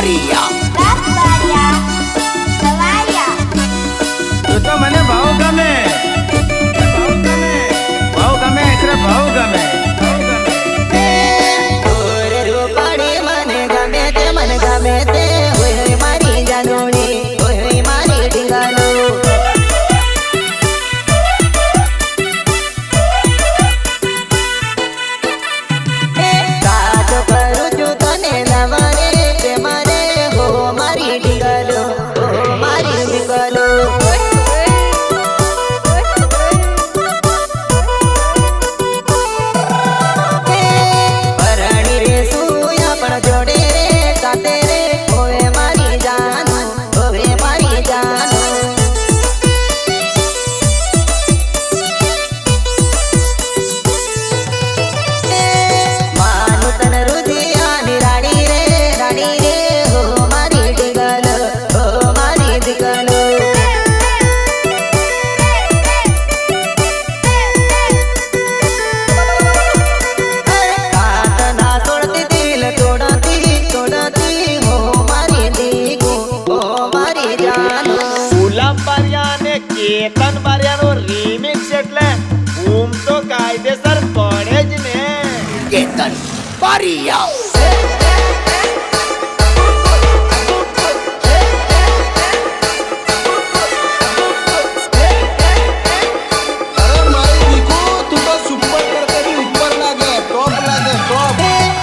Baria. તું તો મને બહુ ગમે, બહુ ગમે એટલે બહુ ગમે. મને ગમે તે હોય મારી જાનોણી, હોય મારી ઢીંગાનો. કાચો કરું છું તને નવારે તે મારે હો મારી ઢીંગાનો, હો મારી ઢીંગાનો. પરણી રે સુયા પણ જોડે રે સાથે રે હોય મારી જાનો, હોય મારી જાનો. માનું તન રુધિયાની રાણી રે હો મારી ઢીંગાનો, હો મારી ઢીંગાનો. કાતના તોડતી દિલ તોડતી હો મારી દીકુ, હો મારી જાનો. ગુલામ બારિયા અને કેતન બારિયાનો રીમિક્સ એટલે બૂમ તો કાયદેસર પડે જ ને. Ketan Baria.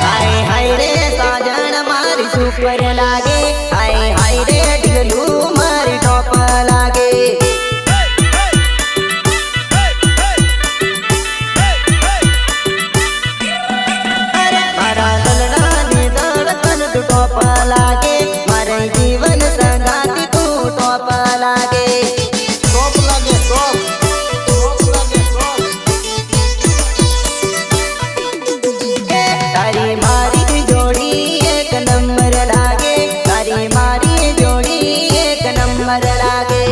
હાય હાય રે સાજણ મારી સુપર લાગે, હાય હાય રે ઢીંગલું મારી ટોપ લાગે. મારા દલડાની ધડકન તું ટોપ લાગે, મારે જીવન સંગાતી તું ટોપ લાગે. તારી મારી જોડી એક નંબર લાગે, તારી મારી જોડી એક નંબર લાગે.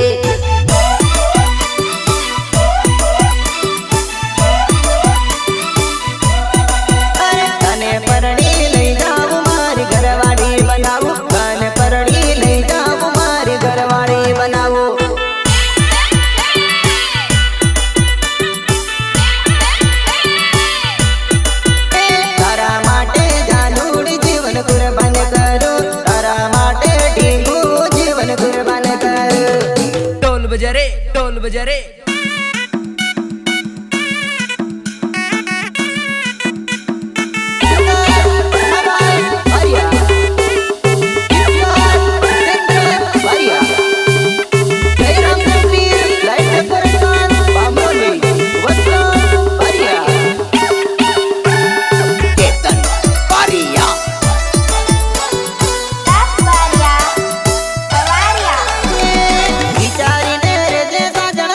તને પરણી લઈ જાઉં મારી ઘરવાળી બનાવું, તને પરણી લઈ જાઉં મારી ઘરવાળી બનાવું. તારા માટે જાનુડી જીવન કુરબાન કરું, તારા માટે ઢીંગું જીવન કુરબાન કરું. ઢોલ બજા રે, ઢોલ બજા રે. Ketan Baria. વિચારીને રે જે સાજણ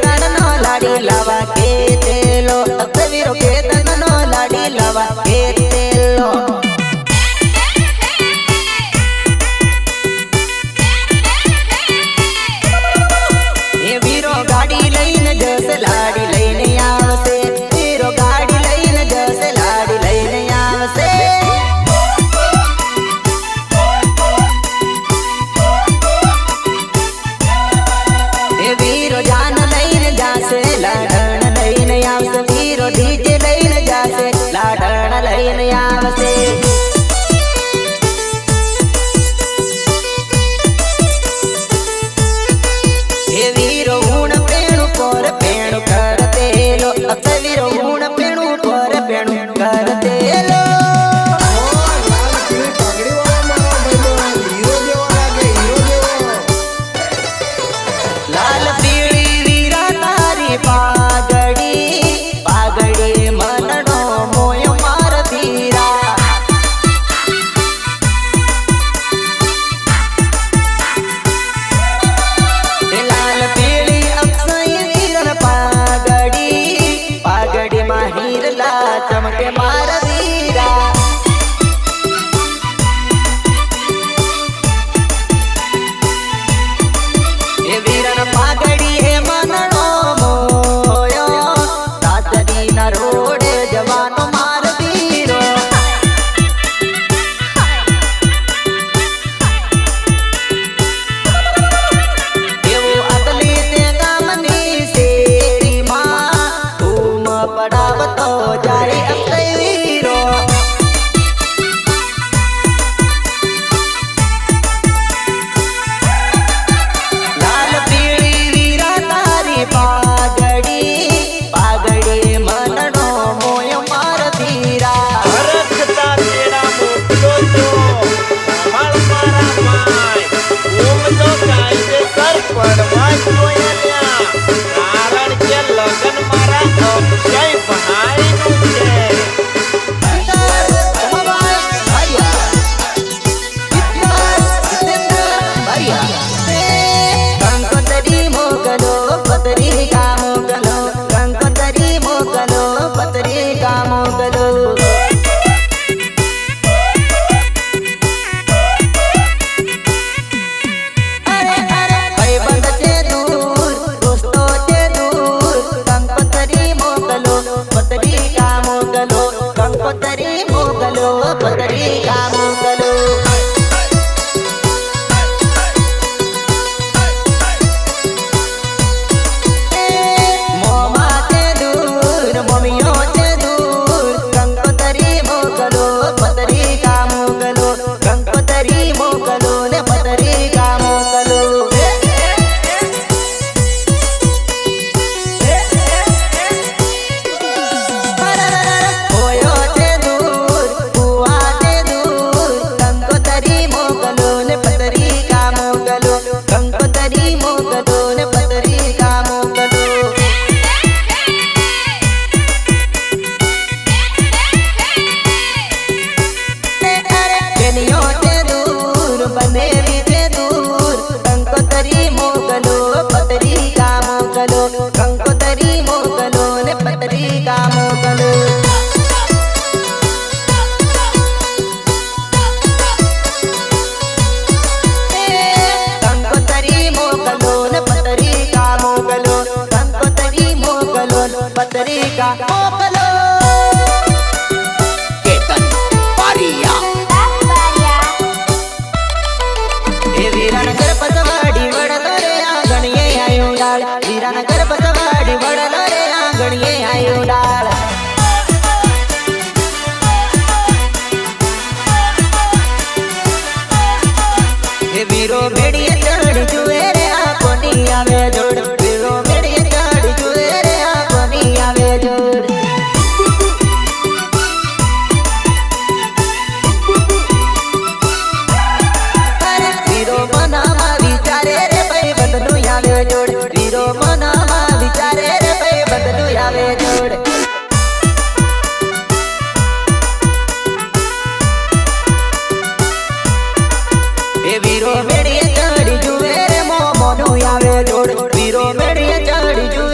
તન નો લાડી લાવા કે તેલો વીરો કે તન નો લાડી લાવા કે તેલો એ વીરો ગાડી લઈને જશે લાડી લઈને આવશે વીરો ગાડી લઈને જશે લાડી લઈને આવશે એ વીરો જાન લઈને જાશે લાડણ લઈને આવશે વીરો ડીજે લઈને જાશે લાડણ લઈને આવશે એ વીરો ઊણ પેણું પર પેણું કરતેલો વીરો ઊણ પેણું પર પેણું કરતેલો લાલ પીળી વીરા તારી પાઘડી પાઘડી મનનો મોય માર ધીરા લાલ પીળી અક્ષય વીરન પાઘડી પાઘડી માં હીરલા ચમકે માર ધીરા એ વીરન પાઘડી હે મનનો મોયો તાતરી ના રોડે જવાનો માર ધીરો એવું અગલી તે ગામની શેરીમાં ધૂમ પડાવતો જાય અક્ષય વીરો લાલ પીળી વીરા તારી પાઘડી પાઘડી મનનો મોય માર ધીરા હરખતા તેડા મોકલો તો માળ મારા માય ઓમ તો કાયદેસર પડવા જોઈએ લ્યા કારણ કે લગન મારા અક્ષય ભાઈનું છે કંકોતરી મોકલો પતરી કા મોકલો કંકોતરી મોકલો પતરી કા મોકલો ભાઈબંધ છે દૂર દોસ્તો છે દૂર કંકોતરી મોકલો પતરી કા મોકલો કંકોતરી મોકલો પતરી કા મોકલો મોમાં છે દૂર મમ્મીઓ છે દૂર કંકોતરી મોકલો પતરી કા મોકલો કંકોતરી મોકલો ને પતરી કા મોકલો હોયો છે દૂર કુવા છે દૂર કંકોતરી મોકલો ને પતરી કા મોકલો કંકોતરી મોકલો ને પતરી કા મોકલો બેનિયો છે દૂર બનેવી છે દૂર કંકોતરી મોકલો પતરી કા મોકલો કંકોતરી મોકલો ને પતરી કા મોકલો કંકોતરી મોકલો ને પતરી કા મોકલો કંકોતરી મોકલો ને પતરી કા મોકલો કેતન બારિયા એ વીરાનગર પસવાડી વડલો રે આંગણીએ આયો ડાળ વીરાનગર પસવાડી વડલો રે આંગણીએ આયો ડાળ એ વીરો મેડીએ ચડી જુએ રે આ કોની આવે જોડ વીરો મેડીએ ચડી જુએ રે આ કોની આવે જોડ વીરો મનામાં વિચારે રે ભાઈ બંધનું આવે જોડ વીરો મનામાં વિચારે રે ભાઈ બંધનું આવે જોડ એ વીરો મેડીએ ચડી જુએ રે મોમોનું આવે જોડ વીરો મેડીએ ચડી જુએ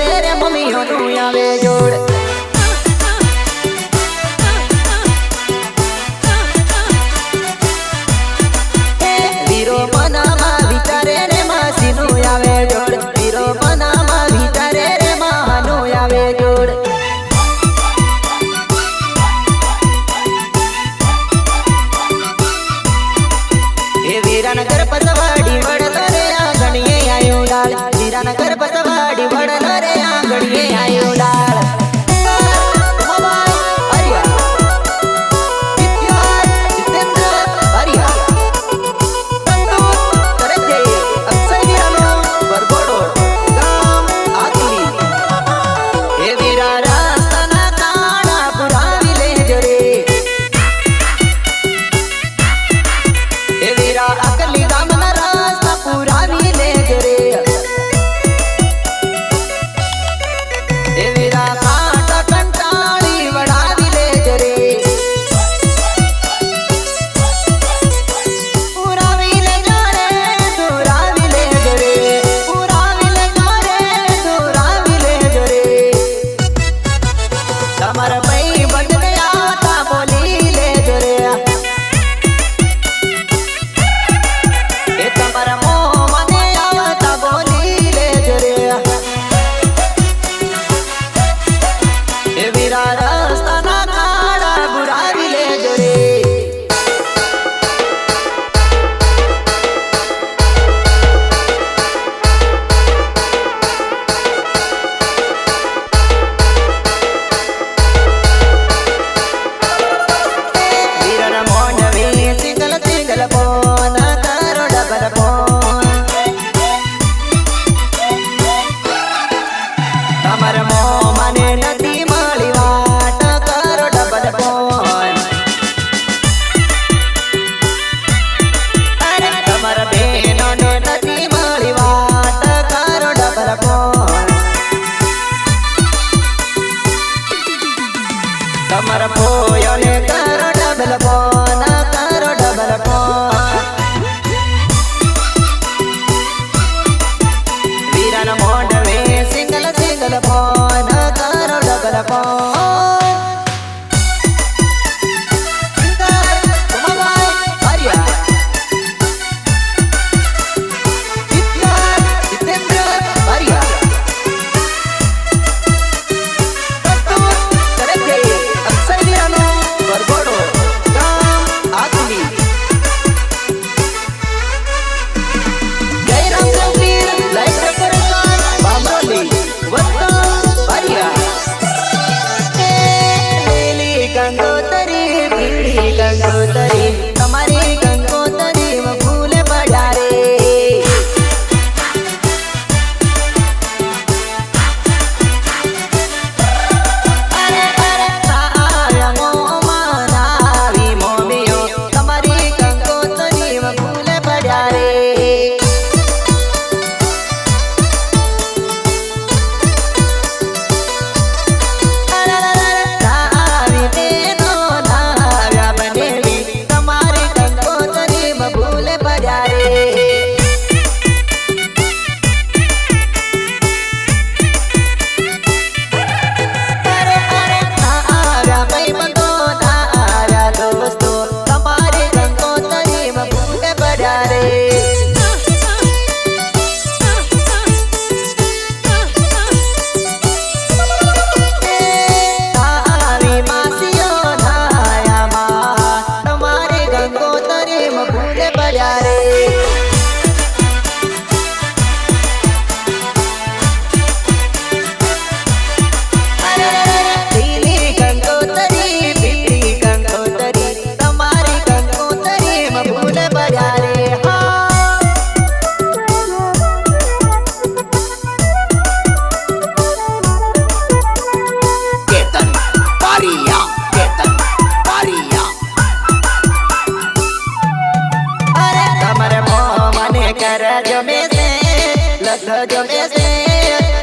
જો બેસે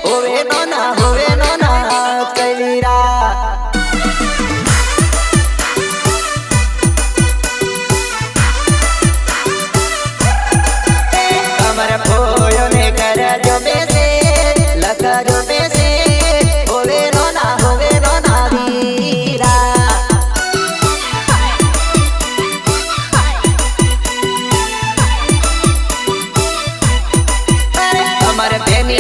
હોવે નો ના કલીરા અમારે ફોયોને કરજો બેસે લખજો બેસે હોવે નો ના વીરા અમારે બેની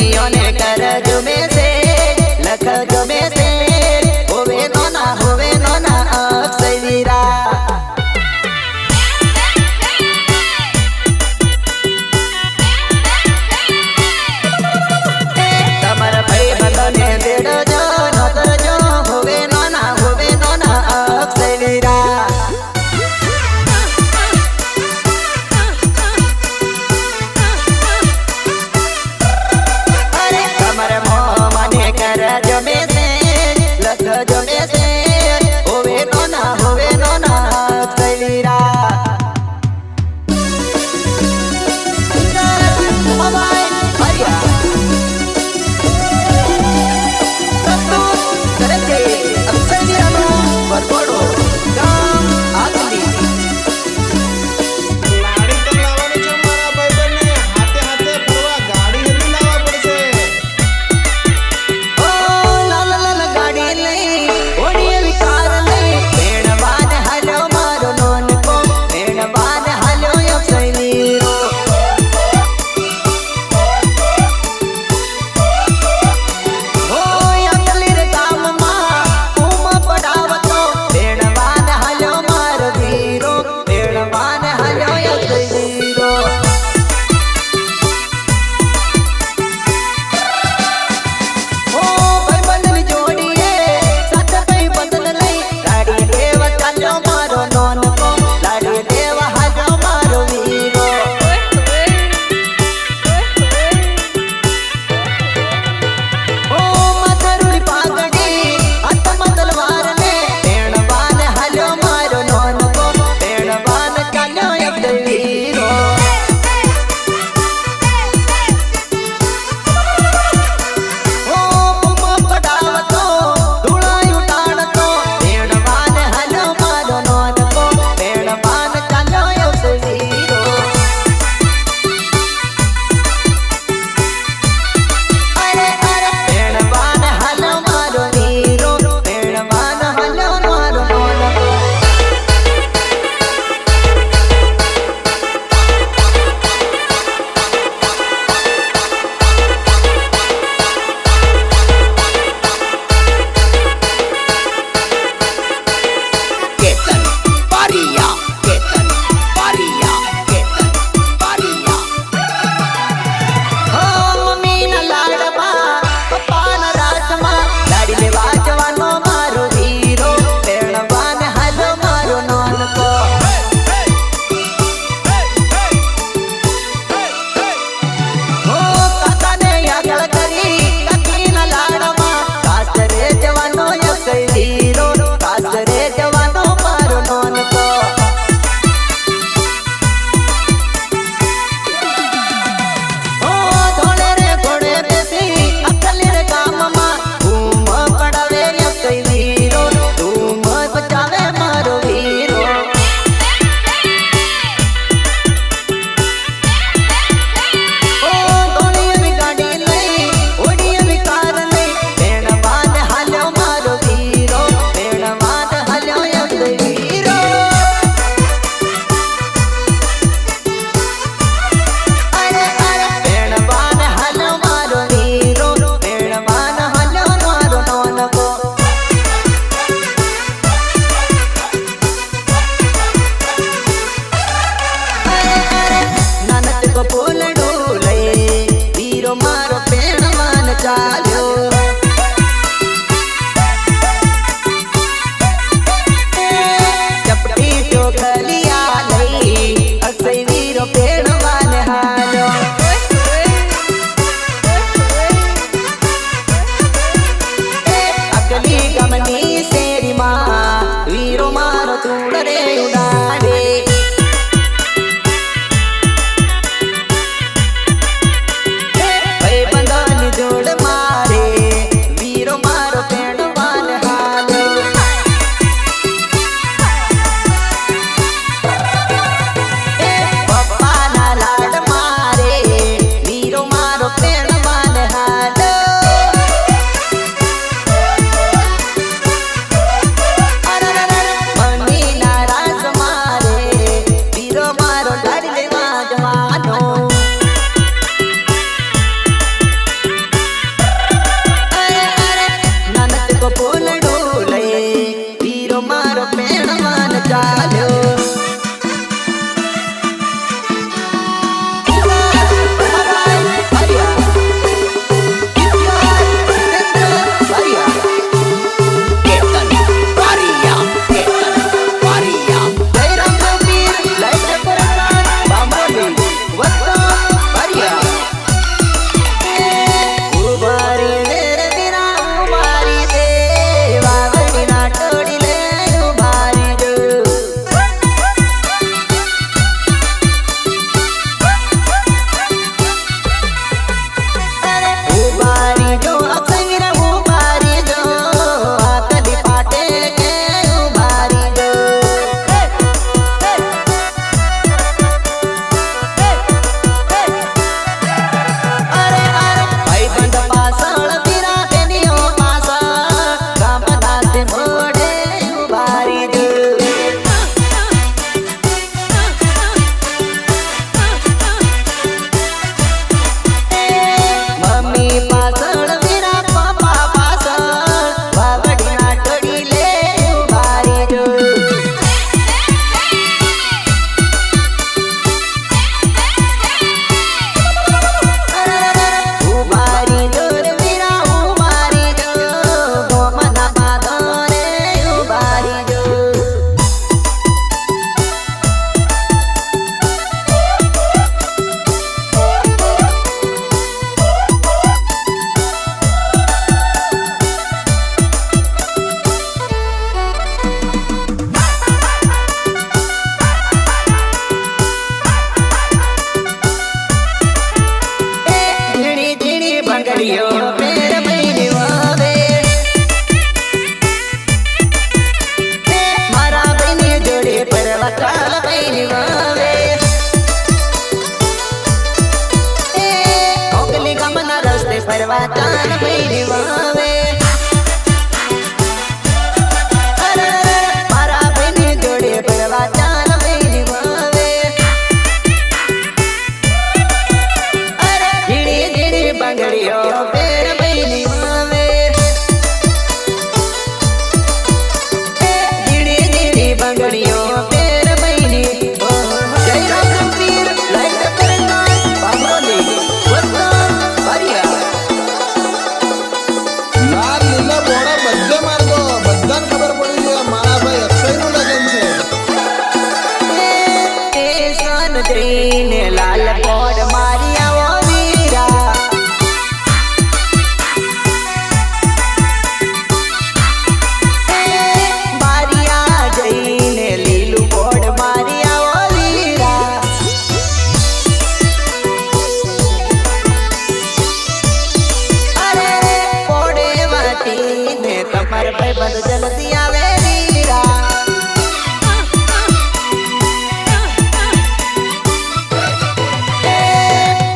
भाई बंद जल्दी आवे वीरा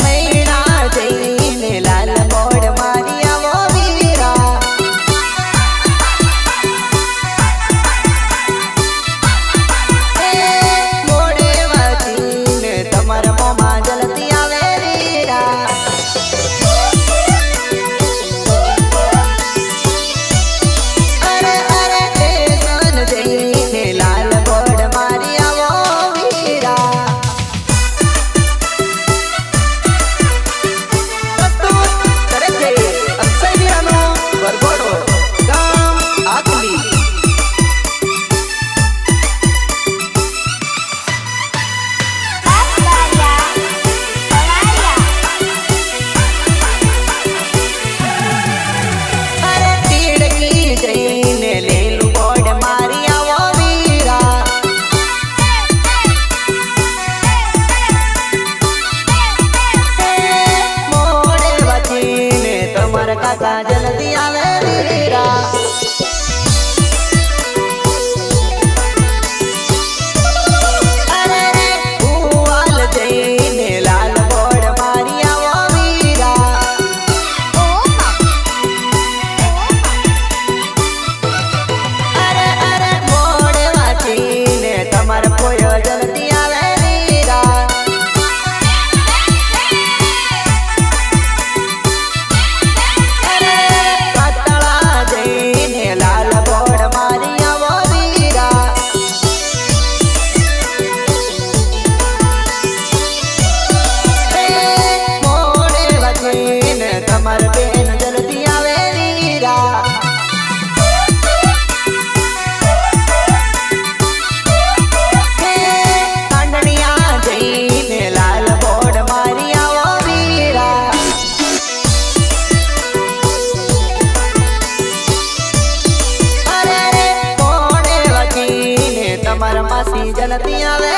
मैना जईने लाल मोड़ मारिया वो वीरा मोड़े वातीने तमर मोमा जल्दी आवे वीरा काका जल्दी आवे वीरा अरे रे भूवाल जईने लाल बोड़ मारिया वो वीरा अरे अरे मोड़ वाचीने तमर कोयो जल्दी आवे वीरा तमर बेन जल्दी आवे वीरा कांडनिया जईने लाल बोड़ मारिया वो वीरा अरे रे मोड़े वकीने तमर मासी जल्दी आवे